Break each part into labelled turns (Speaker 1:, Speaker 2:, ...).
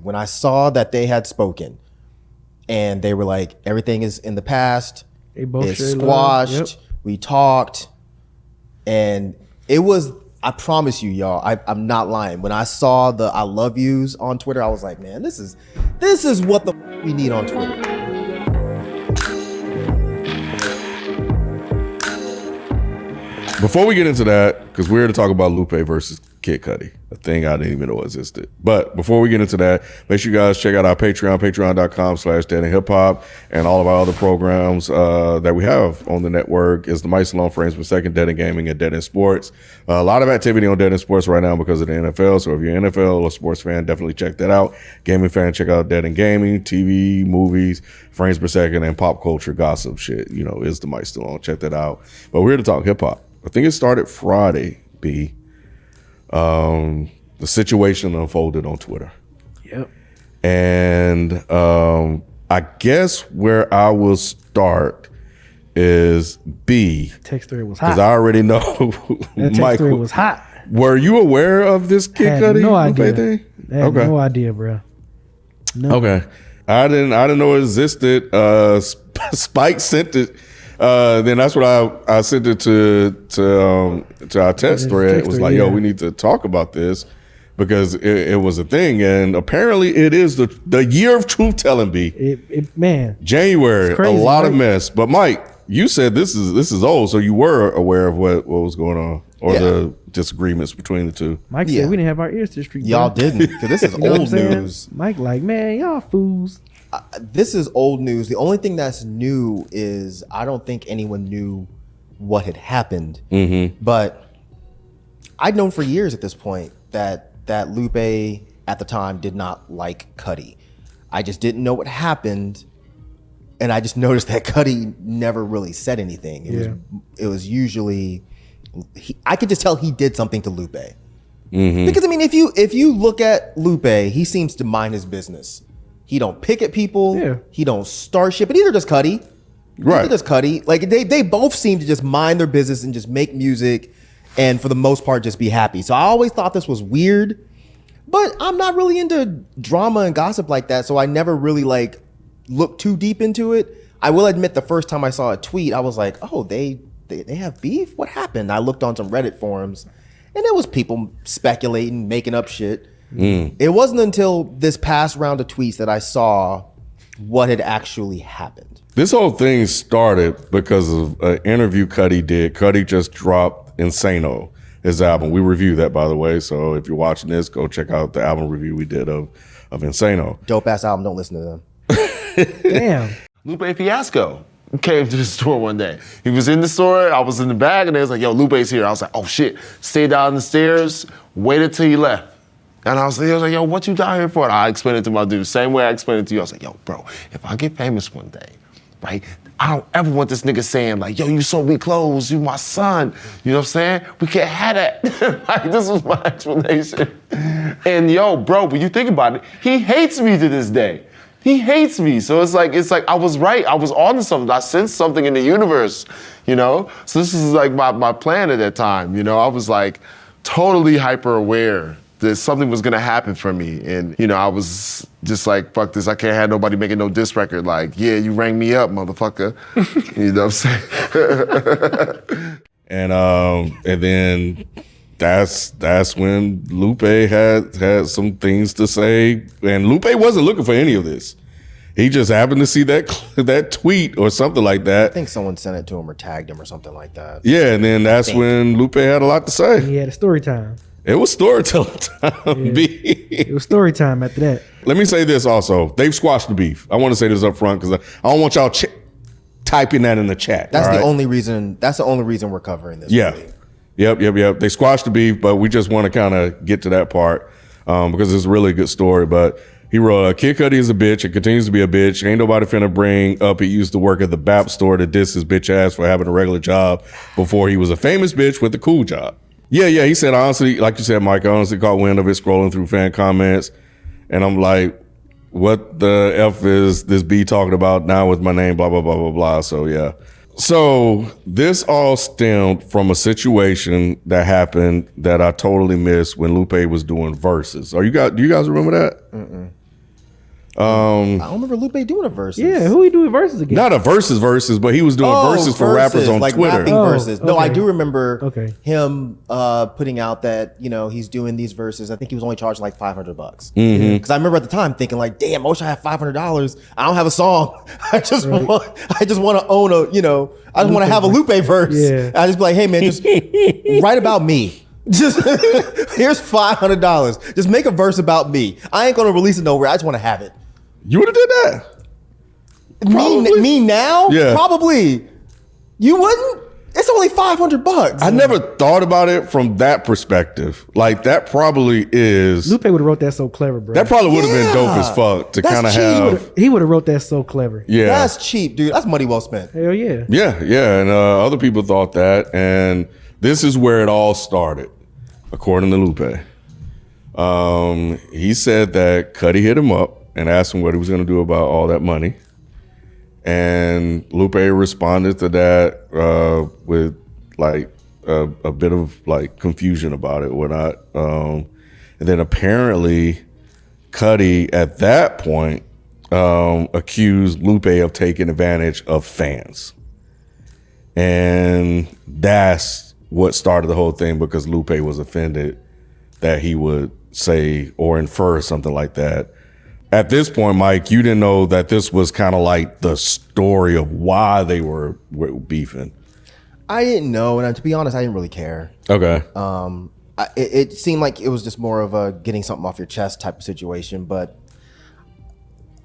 Speaker 1: When I saw that they had spoken and they were like, everything is in the past, it's squashed, yep. We talked, and it was, I promise you, y'all, I'm not lying. When I saw the I love yous on Twitter, I was like, man, this is what the we need on Twitter.
Speaker 2: Before we get into that, because we're here to talk about Lupe versus Kid Cudi, a thing I didn't even know existed. But before we get into that, make sure you guys check out our Patreon, patreon.com/deadandhiphop, and all of our other programs that we have on the network is the Mike Salone Frames Per Second, Dead End Gaming, and Dead End Sports. A lot of activity on Dead End Sports right now because of the NFL. So if you're an NFL or sports fan, definitely check that out. Gaming fan, check out Dead End Gaming, TV, movies, Frames Per Second, and pop culture gossip shit. You know, is the Mike Salone. Check that out. But we're here to talk hip hop. I think it started Friday, B. The situation unfolded on Twitter.
Speaker 3: Yep.
Speaker 2: And I guess where I will start is B.
Speaker 3: Text thread was hot.
Speaker 2: Because I already know
Speaker 3: that text thread was hot.
Speaker 2: Were you aware of this Kid Cudi?
Speaker 3: No idea.
Speaker 2: Thing?
Speaker 3: I had no idea, bro. No.
Speaker 2: Okay. I didn't know it existed. Spike sent it. Then that's what I sent it to our test thread. It was like, yo, we need to talk about this because it was a thing, and apparently it is the year of truth telling. B.
Speaker 3: Man,
Speaker 2: January,
Speaker 3: crazy,
Speaker 2: a lot
Speaker 3: right?
Speaker 2: of mess. But Mike, you said this is old, so you were aware of what was going on or the disagreements between the two.
Speaker 3: Mike said we didn't have our ears to the street.
Speaker 1: Y'all didn't, because this is old news.
Speaker 3: Mike, like, man, y'all fools.
Speaker 1: This is old news. The only thing that's new is I don't think anyone knew what had happened. Mm-hmm. But I'd known for years at this point that Lupe at the time did not like Cudi. I just didn't know what happened, and I just noticed that Cudi never really said anything. It was usually I could just tell he did something to Lupe. Mm-hmm. Because I mean, if you look at Lupe, he seems to mind his business. He don't pick at people. Yeah. He don't start shit. But neither does Cudi.
Speaker 2: Right.
Speaker 1: Neither does Cudi. Like they both seem to just mind their business and just make music, and for the most part just be happy. So I always thought this was weird, but I'm not really into drama and gossip like that. So I never really like looked too deep into it. I will admit the first time I saw a tweet, I was like, oh, they have beef? What happened? I looked on some Reddit forums, and there was people speculating, making up shit. It wasn't until this past round of tweets that I saw what had actually happened.
Speaker 2: This whole thing started because of an interview Cudi did. Cudi just dropped Insano, his album. We reviewed that, by the way. So if you're watching this, go check out the album review we did of Insano.
Speaker 1: Dope ass album. Don't listen to them.
Speaker 3: Damn.
Speaker 4: Lupe Fiasco came to the store one day. He was in the store, I was in the bag, and they was like, yo, Lupe's here. I was like, oh shit. Stayed down the stairs, waited till he left. And I was like, yo, what you down here for? And I explained it to my dude, same way I explained it to you. I was like, yo, bro, if I get famous one day, right, I don't ever want this nigga saying like, yo, you sold me clothes, you my son. You know what I'm saying? We can't have that. Like, this was my explanation. And yo, bro, when you think about it, he hates me to this day. He hates me. So it's like I was right. I was on to something. I sensed something in the universe, you know? So this is like my plan at that time, you know? I was like totally hyper aware that something was gonna happen for me. And, you know, I was just like, fuck this, I can't have nobody making no diss record. Like, yeah, you rang me up, motherfucker. You know what I'm saying?
Speaker 2: And then that's when Lupe had some things to say. And Lupe wasn't looking for any of this. He just happened to see that tweet or something like that.
Speaker 1: I think someone sent it to him or tagged him or something like that.
Speaker 2: Yeah, and then that's when Lupe had a lot to say.
Speaker 3: He had a story time.
Speaker 2: It was storytelling time,
Speaker 3: Yeah.
Speaker 2: B.
Speaker 3: It was story time after that.
Speaker 2: Let me say this also. They've squashed the beef. I want to say this up front because I don't want y'all typing that in the chat.
Speaker 1: That's the only reason. That's the only reason we're covering this.
Speaker 2: Yeah.
Speaker 1: Really.
Speaker 2: Yep. They squashed the beef, but we just want to kind of get to that part because it's a really good story. But he wrote, Kid Cudi is a bitch and continues to be a bitch. Ain't nobody finna bring up he used to work at the BAP store to diss his bitch ass for having a regular job before he was a famous bitch with a cool job. Yeah. He said, honestly, like you said, Mike, I honestly caught wind of it scrolling through fan comments. And I'm like, what the F is this B talking about now with my name, blah, blah, blah, blah, blah. So, yeah. So this all stemmed from a situation that happened that I totally missed when Lupe was doing verses. Do you guys remember that?
Speaker 1: Mm-mm. I don't remember Lupe doing a versus.
Speaker 3: Yeah, who he doing verses against?
Speaker 2: Not a versus, but he was doing verses for rappers on
Speaker 1: like
Speaker 2: Twitter.
Speaker 1: rapping verses. No, I
Speaker 3: okay.
Speaker 1: do remember
Speaker 3: Okay.
Speaker 1: him putting out that, you know, he's doing these verses. I think he was only charging like $500.
Speaker 2: Mm-hmm.
Speaker 1: Because I remember at the time thinking like, damn, I wish I had $500. I don't have a song. I just want to own a, you know, I just want to have a Lupe verse.
Speaker 3: Yeah.
Speaker 1: I just be like, hey man, just write about me. Just here's $500. Just make a verse about me. I ain't gonna release it nowhere. I just want to have it.
Speaker 2: You would have did that. Probably.
Speaker 1: Me now?
Speaker 2: Yeah.
Speaker 1: Probably. You wouldn't? It's only $500.
Speaker 2: I never thought about it from that perspective. Like that probably is.
Speaker 3: Lupe would have wrote that so clever, bro.
Speaker 2: That probably would have been dope
Speaker 1: Yeah.
Speaker 2: as fuck to
Speaker 1: That's
Speaker 2: kind of
Speaker 1: cheap.
Speaker 2: have.
Speaker 3: He would have wrote that so clever.
Speaker 2: Yeah.
Speaker 1: That's cheap, dude. That's money well spent.
Speaker 3: Hell yeah.
Speaker 2: Yeah, and other people thought that, and this is where it all started, according to Lupe. He said that Cudi hit him up and asked him what he was going to do about all that money, and Lupe responded to that with like a bit of like confusion about it, whatnot. And then apparently, Cudi at that point accused Lupe of taking advantage of fans. And that's what started the whole thing, because Lupe was offended that he would say or infer something like that. At this point, Mike, you didn't know that this was kind of like the story of why they were beefing.
Speaker 1: I didn't know, and to be honest, I didn't really care.
Speaker 2: Okay.
Speaker 1: It seemed like it was just more of a getting something off your chest type of situation, but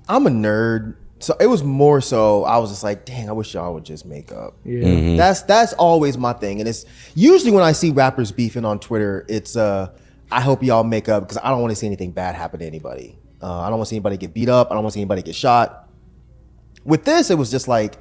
Speaker 1: I'm a nerd. So it was more so I was just like, dang, I wish y'all would just make up.
Speaker 3: Yeah.
Speaker 1: That's always my thing. And it's usually when I see rappers beefing on Twitter, it's I hope y'all make up, because I don't want to see anything bad happen to anybody. I don't want to see anybody get beat up. I don't want to see anybody get shot. With this, it was just like,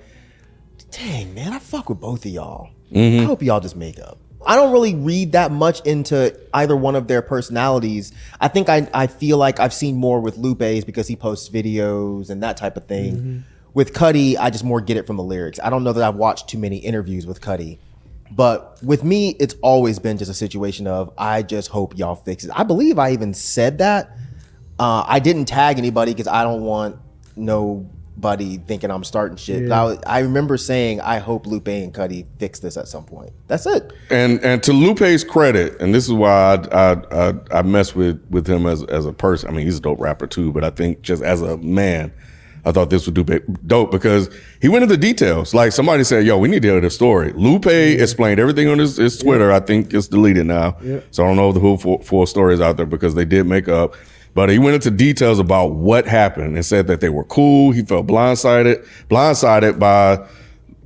Speaker 1: dang, man, I fuck with both of y'all. I hope y'all just make up. I don't really read that much into either one of their personalities. I think I feel like I've seen more with Lupe's because he posts videos and that type of thing. With Cudi, I just more get it from the lyrics. I don't know that I've watched too many interviews with Cudi. But with me, it's always been just a situation of, I just hope y'all fix it. I believe I even said that. I didn't tag anybody because I don't want nobody thinking I'm starting shit.
Speaker 3: Yeah.
Speaker 1: But I remember saying, I hope Lupe and Cudi fix this at some point. That's it.
Speaker 2: And to Lupe's credit, and this is why I mess with him as a person. I mean, he's a dope rapper too, but I think just as a man, I thought this would do dope because he went into details. Like somebody said, yo, we need to hear the story. Lupe explained everything on his Twitter. I think it's deleted now. So I don't know if the full story is out there because they did make up. But he went into details about what happened and said that they were cool. He felt blindsided by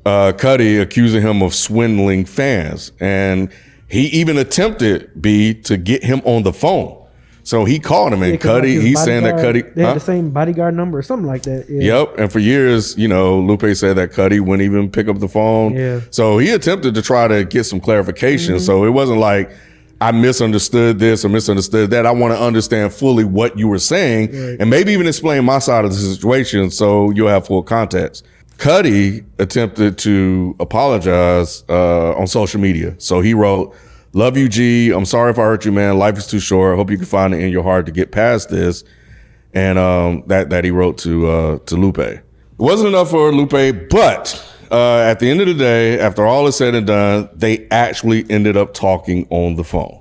Speaker 2: Cudi accusing him of swindling fans. And he even attempted, to get him on the phone. So he called him, and
Speaker 3: Yeah, 'cause like
Speaker 2: Cudi,
Speaker 3: his
Speaker 2: he's saying that
Speaker 3: bodyguard-
Speaker 2: Cudi...
Speaker 3: They had the same bodyguard number or something like that. Yeah.
Speaker 2: Yep, and for years, Lupe said that Cudi wouldn't even pick up the phone.
Speaker 3: Yeah.
Speaker 2: So he attempted to try to get some clarification. So it wasn't like, I misunderstood this or misunderstood that. I want to understand fully what you were saying and maybe even explain my side of the situation so you'll have full context. Cudi attempted to apologize on social media. So he wrote, "Love you, G. I'm sorry if I hurt you, man. Life is too short. I hope you can find it in your heart to get past this." And that he wrote to Lupe. It wasn't enough for Lupe, but at the end of the day, after all is said and done, they actually ended up talking on the phone.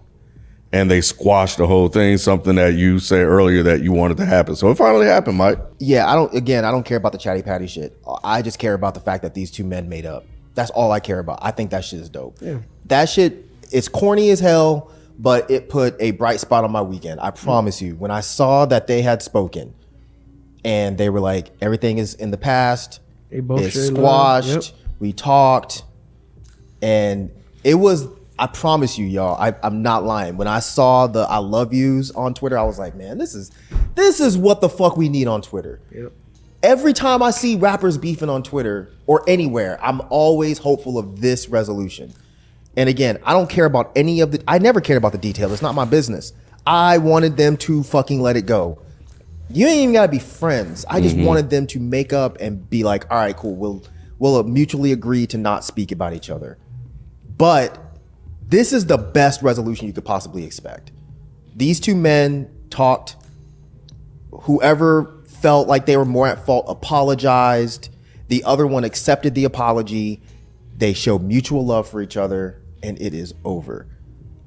Speaker 2: And they squashed the whole thing, something that you said earlier that you wanted to happen. So it finally happened, Mike.
Speaker 1: Yeah, I don't care about the chatty patty shit. I just care about the fact that these two men made up. That's all I care about. I think that shit is dope. Yeah. That shit, it's corny as hell, but it put a bright spot on my weekend. I promise you. When I saw that they had spoken and they were like, everything is in the past,
Speaker 3: They both
Speaker 1: it's
Speaker 3: shared
Speaker 1: squashed,
Speaker 3: love. Yep.
Speaker 1: we talked, and it was, I promise you, y'all, I'm not lying. When I saw the I love yous on Twitter, I was like, man, this is what the fuck we need on Twitter.
Speaker 3: Yep.
Speaker 1: Every time I see rappers beefing on Twitter or anywhere, I'm always hopeful of this resolution. And again, I don't care about I never cared about the details. It's not my business. I wanted them to fucking let it go. You ain't even gotta be friends. I just wanted them to make up and be like, all right, cool, we'll mutually agree to not speak about each other. But this is the best resolution you could possibly expect. These two men talked. Whoever felt like they were more at fault apologized. The other one accepted the apology. They showed mutual love for each other, and it is over.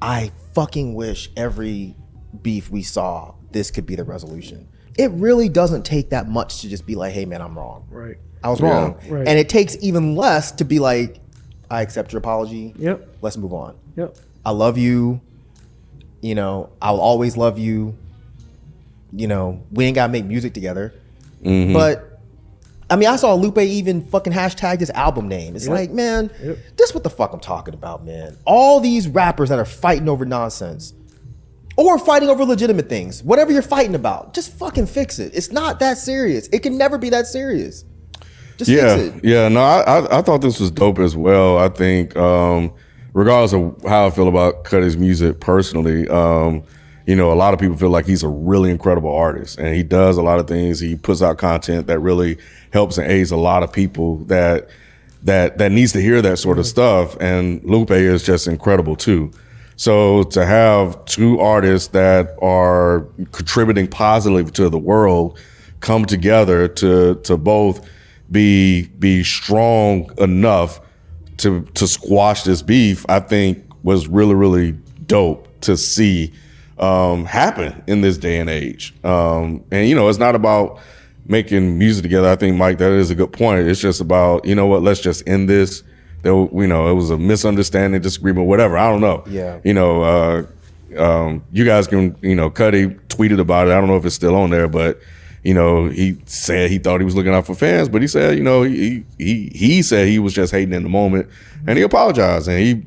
Speaker 1: I fucking wish every beef we saw, this could be the resolution. It really doesn't take that much to just be like, hey man, I'm wrong.
Speaker 3: Right.
Speaker 1: I was wrong.
Speaker 3: Right.
Speaker 1: And it takes even less to be like, I accept your apology.
Speaker 3: Yep.
Speaker 1: Let's move on.
Speaker 3: Yep.
Speaker 1: I love you. You know, I'll always love you. You know, we ain't gotta make music together.
Speaker 2: Mm-hmm.
Speaker 1: But I mean, I saw Lupe even fucking hashtag his album name. It's like, man, this what the fuck I'm talking about, man. All these rappers that are fighting over nonsense or fighting over legitimate things, whatever you're fighting about, just fucking fix it. It's not that serious. It can never be that serious. Just fix it.
Speaker 2: Yeah, no, I thought this was dope as well. I think, regardless of how I feel about Cudi's music personally, you know, a lot of people feel like he's a really incredible artist, and he does a lot of things. He puts out content that really helps and aids a lot of people that needs to hear that sort of stuff. And Lupe is just incredible too. So to have two artists that are contributing positively to the world come together to both be strong enough to squash this beef, I think was really, really dope to see happen in this day and age. And, you know, it's not about making music together. I think, Mike, that is a good point. It's just about, you know what, let's just end this. There, you know, it was a misunderstanding, disagreement, whatever. I don't know.
Speaker 1: Yeah.
Speaker 2: You know, you guys can, you know, Cudi tweeted about it. I don't know if it's still on there, but, you know, he said he thought he was looking out for fans, but he said, you know, he said he was just hating in the moment, and he apologized, and he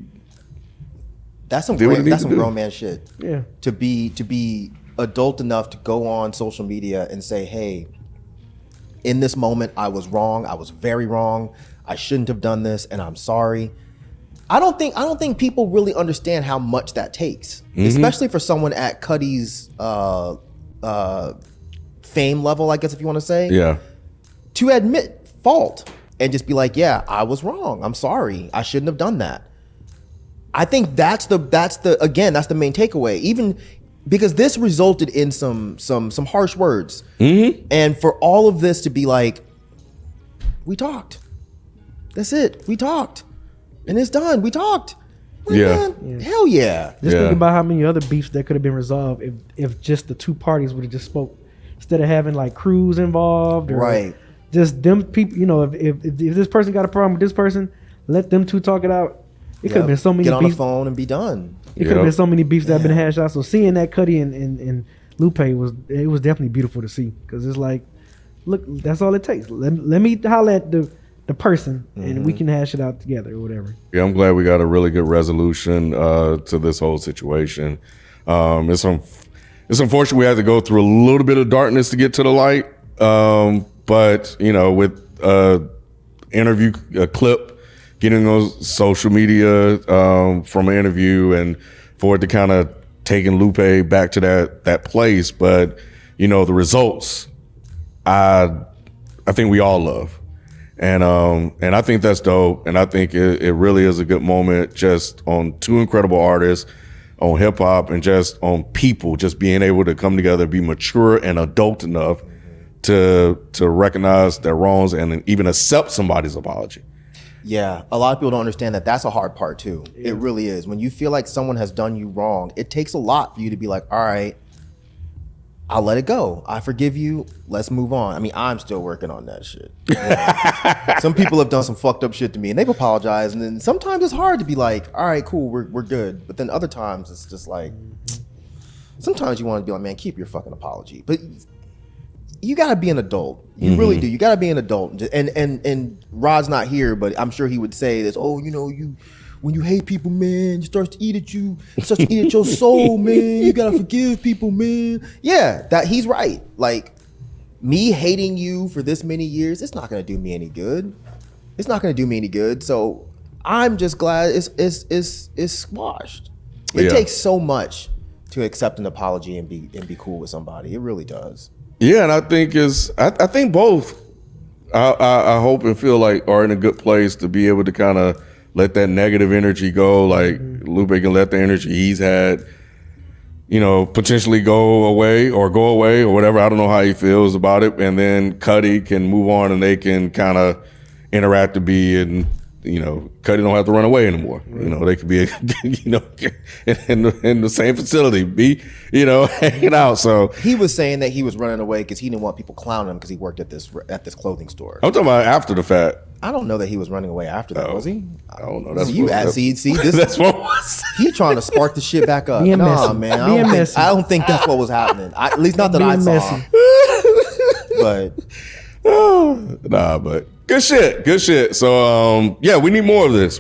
Speaker 1: That's some
Speaker 2: did what he needed to do.
Speaker 1: grown man shit.
Speaker 3: Yeah.
Speaker 1: To be adult enough to go on social media and say, hey, in this moment I was wrong. I was very wrong. I shouldn't have done this, and I'm sorry. I don't think people really understand how much that takes, especially for someone at Cudi's fame level, I guess, if you want to say.
Speaker 2: Yeah.
Speaker 1: To admit fault and just be like, yeah, I was wrong. I'm sorry. I shouldn't have done that. I think that's the main takeaway. Even because this resulted in some harsh words. And for all of this to be like, we talked. That's it. We talked. And it's done. We talked. Like, man, hell yeah.
Speaker 3: Just think about how many other beefs that could have been resolved if just the two parties would have just spoke instead of having like crews involved, or
Speaker 1: right.
Speaker 3: Just them people. You know, if this person got a problem with this person, let them two talk it out. It could have been so many.
Speaker 1: Get on
Speaker 3: beefs.
Speaker 1: the phone and be done.
Speaker 3: It could have been so many beefs that have been hashed out. So seeing that Cudi and Lupe was definitely beautiful to see, because it's like, look, that's all it takes. Let me holler at the person, and we can hash it out together or whatever.
Speaker 2: Yeah, I'm glad we got a really good resolution to this whole situation. It's unfortunate we had to go through a little bit of darkness to get to the light, but you know, with interview clip getting on social media from an interview, and for it to kind of taking Lupe back to that place, but you know, the results, I think we all love. And I think that's dope. And I think it really is a good moment just on two incredible artists, on hip hop, and just on people just being able to come together, be mature and adult enough to recognize their wrongs and even accept somebody's apology.
Speaker 1: Yeah, a lot of people don't understand that. That's a hard part too. It really is. When you feel like someone has done you wrong, it takes a lot for you to be like, all right, I'll let it go. I forgive you. Let's move on. I mean, I'm still working on that shit. Yeah. Some people have done some fucked up shit to me, and they've apologized. And then sometimes it's hard to be like, all right, cool, we're good. But then other times it's just like, sometimes you want to be like, man, keep your fucking apology. But you gotta be an adult. You really do. You gotta be an adult. And Rod's not here, but I'm sure he would say this. Oh, you know, when you hate people, man, it starts to eat at you. It starts to eat at your soul, man. You gotta forgive people, man. Yeah, that he's right. Like, me hating you for this many years, it's not gonna do me any good. It's not gonna do me any good. So I'm just glad it's squashed. It takes so much to accept an apology and be cool with somebody. It really does.
Speaker 2: Yeah, and I think I think both. I hope and feel like are in a good place to be able to kind of let that negative energy go. Like Lupe can let the energy he's had, potentially go away or whatever. I don't know how he feels about it. And then Cudi can move on and they can kind of interact to be in, Cudi don't have to run away anymore. They could be, in the same facility, be, hanging out. So
Speaker 1: he was saying that he was running away because he didn't want people clowning him because he worked at this clothing store.
Speaker 2: I'm talking about after the fact.
Speaker 1: I don't know that he was running away after that, was he?
Speaker 2: I don't know. That's
Speaker 1: you
Speaker 2: what,
Speaker 1: at CDC. This
Speaker 2: that's what was.
Speaker 1: he trying to spark the shit back up.
Speaker 3: Being
Speaker 1: Nah,
Speaker 3: messy.
Speaker 1: man.
Speaker 3: Being messy.
Speaker 1: I don't think that's what was happening. At least not that I
Speaker 3: Being
Speaker 1: saw.
Speaker 3: messy.
Speaker 1: But
Speaker 2: Nah, but good shit. So we need more of this.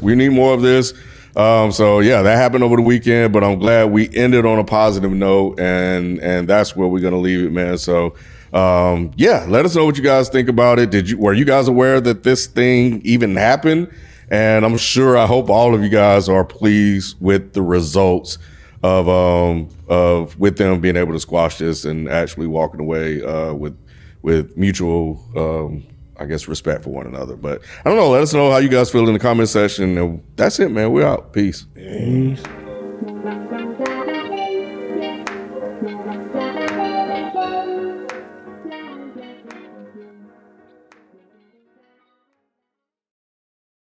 Speaker 2: That happened over the weekend, but I'm glad we ended on a positive note, and that's where we're gonna leave it, man. So let us know what you guys think about it. Were you guys aware that this thing even happened? And I hope all of you guys are pleased with the results of with them being able to squash this and actually walking away with mutual respect for one another. But I don't know. Let us know how you guys feel in the comment section. And that's it, man. We're out. Peace.
Speaker 3: Peace.